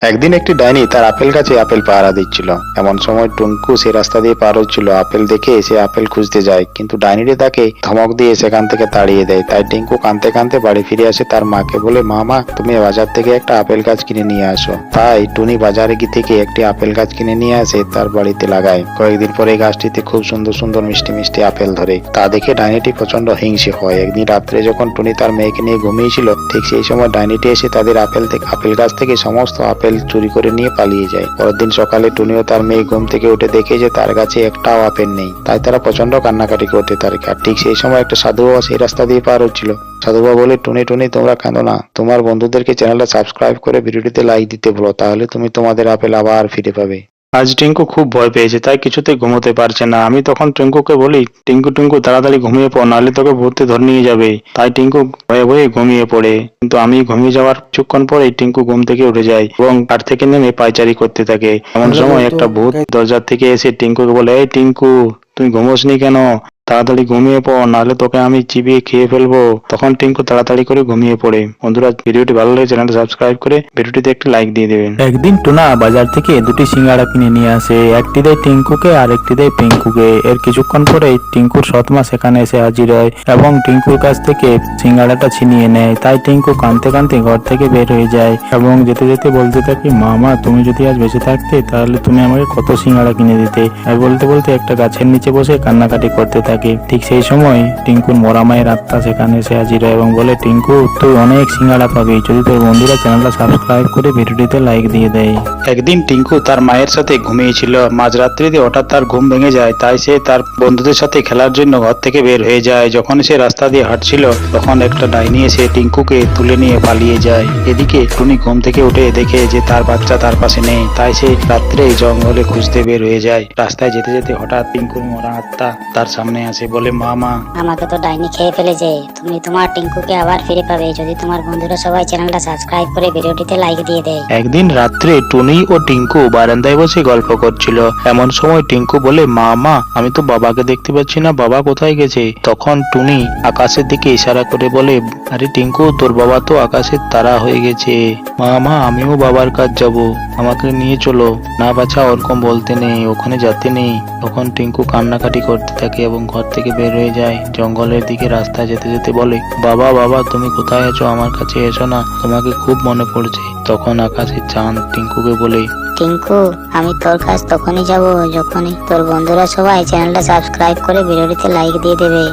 একদিন একটি ডাইনি তার আপেল গাছে আপেল পাহারা দিচ্ছিল। এমন সময় টুনকু সে রাস্তা দিয়ে পার হচ্ছিল। আপেল দেখে সে আপেল খুঁজতে যায়, কিন্তু ডাইনিটি তাকে ধমক দিয়ে সেখান থেকে তাড়িয়ে দেয়। তাই টিঙ্কু কাঁদতে কাঁদতে বাড়ি ফিরে আসে, তার মাকে বলে, মা তুমি বাজার থেকে একটা আপেল গাছ কিনে নিয়ে আসো। তাই টুনি বাজারে থেকে একটি আপেল গাছ কিনে নিয়ে আসে, তার বাড়িতে লাগায়। কয়েকদিন পরে গাছটিতে খুব সুন্দর সুন্দর মিষ্টি মিষ্টি আপেল ধরে। তা দেখে ডাইনিটি প্রচন্ড হিংসে হয়। একদিন রাত্রে যখন টুনি তার মেয়েকে নিয়ে ঘুমিয়েছিল, ঠিক সেই সময় ডাইনিটি এসে তাদের আপেল গাছ থেকে সমস্ত আপেল চুরি করে নিয়ে পালিয়ে যায়। পরের দিন সকালে টুনি ও তার মেয়ে ঘুম থেকে উঠে দেখে যে তার গাছে একটাও আপেল নেই। তাই তারা প্রচন্ড কান্নাকাটি করতে থাকে। আর ঠিক সেই সময় একটা সাধু বাবা সেই রাস্তা দিয়ে পার হচ্ছিল। সাধু বাবা বলে, টুনি টুনি তোমরা কাঁদো না, তোমার বন্ধুদেরকে চ্যানেলটা সাবস্ক্রাইব করে ভিডিওটিতে লাইক দিতে বলো, তাহলে তুমি তোমাদের আপেল আবার ফিরে পাবে। আজ টিঙ্কু খুব ভয় পেয়েছে, তাই কিছুতে ঘুমোতে পারছে না। আমি তখন টিঙ্কুকে বলি, টিঙ্কু টিঙ্কু তাড়াতাড়ি ঘুমিয়ে পড়, নাহলে তোকে ভূতে ধরে নিয়ে যাবে। তাই টিঙ্কু ভয়ে ভয়ে ঘুমিয়ে পড়ে। কিন্তু আমি ঘুমিয়ে যাওয়ার কিছুক্ষণ পরেই টিঙ্কু ঘুম থেকে উঠে যায় এবং কাঠ থেকে নেমে পায়চারি করতে থাকে। এমন সময় একটা ভূত দরজার থেকে এসে টিঙ্কুকে বলে, এই টিঙ্কু তুই ঘুমোসনি কেন? তাড়াতাড়ি ঘুমিয়ে পড়, নাহলে তোকে আমি চিবিয়ে খেয়ে ফেলবো। তখন টিঙ্কু তাড়াতাড়ি করে ঘুমিয়ে পড়ে। বন্ধুরা, ভিডিওটি ভালো লাগলে চ্যানেলটা সাবস্ক্রাইব করে ভিডিওটিতে একটি লাইক দিয়ে দেবেন। একদিন টুনা বাজার থেকে দুটি সিঙ্গাড়া কিনে নিয়ে আসে। একটি দেয় টিঙ্কুকে আর একটি দেয় পিঙ্কুকে। এর কিছুক্ষণ পরেই টিঙ্কুর সৎমা সেখানে এসে হাজির হয় এবং টিঙ্কুর কাছ থেকে সিঙ্গাড়াটা ছিনিয়ে নেয়। তাই টিঙ্কু কাঁদতে কাঁদতে ঘর থেকে বের হয়ে যায় এবং যেতে যেতে বলতে থাকে, মা তুমি যদি আজ বেঁচে থাকতে তাহলে তুমি আমাকে কত সিঙ্গাড়া কিনে দিতে। আর বলতে বলতে একটা গাছের নিচে বসে কান্নাকাটি করতে থাকে। ঠিক সেই সময় টিঙ্কুর মরা মায়ের আত্মা সেখানে এসে হাজির হয় এবং বলে, টিঙ্কু তুই অনেক সিঙ্গাড়া পাবি যদি তোর বন্ধুরা চ্যানেলটা সাবস্ক্রাইব করে ভিডিওটিতে লাইক দিয়ে দেয়। একদিন টিঙ্কু তার মায়ের সাথে ঘুমিয়েছিল। মাঝরাত্রিতে হঠাৎ তার ঘুম ভেঙে যায়। তাই সে তার বন্ধুদের সাথে খেলার জন্য ঘর থেকে বের হয়ে যায়। যখন সে রাস্তা দিয়ে হাঁটছিল, তখন একটা ডাইনি এসে টিঙ্কুকে তুলে নিয়ে পালিয়ে যায়। এদিকে টুনি ঘুম থেকে উঠে দেখে যে তার বাচ্চা তার পাশে নেই। তাই সে রাত্রে জঙ্গলে খুঁজতে বের হয়ে যায়। রাস্তায় যেতে যেতে হঠাৎ টিঙ্কুর মরা আত্মা তার সামনে আসে, বলে, মা আমাকে তো ডাইনি খেয়ে ফেলেছে। তুমি তোমার টিঙ্কুকে আবার ফিরে পাবে যদি তোমার বন্ধুরা সবাই চ্যানেলটা সাবস্ক্রাইব করে ভিডিওটিতে লাইক দিয়ে দেয়। একদিন রাত্রে টুনি ও টিঙ্কু বারান্দায় বসে গল্প করছিল। এমন সময় টিঙ্কু বলে, মা আমি তো বাবাকে দেখতে পাচ্ছি না, বাবা কোথায় গেছে? তখন টুনি আকাশের দিকে ইশারা করে বলে, আরে টিঙ্কু তোর বাবা তো আকাশের তারা হয়ে গেছে। মা আমিও বাবার কাজ যাব, আমাকে নিয়ে চলো। না বাছা, ওরকম বলতে নেই, ওখানে যেতে নেই। তখন টিঙ্কু কান্নাকাটি করতে থাকে এবং ঘর থেকে বের হয়ে যায়। জঙ্গলের দিকে রাস্তা যেতে যেতে বলে, বাবা তুমি কোথায় আছো? আমার কাছে এসো না, তোমাকে খুব মনে পড়ছে। তখন আকাশের চাঁদ টিঙ্কুকে বলে, টিঙ্কু আমি তোর কাছ তখনই যাব যখনই তোর বন্ধুরা সবাই চ্যানেলটা সাবস্ক্রাইব করে ভিডিওটিতে লাইক দিয়ে দেবে।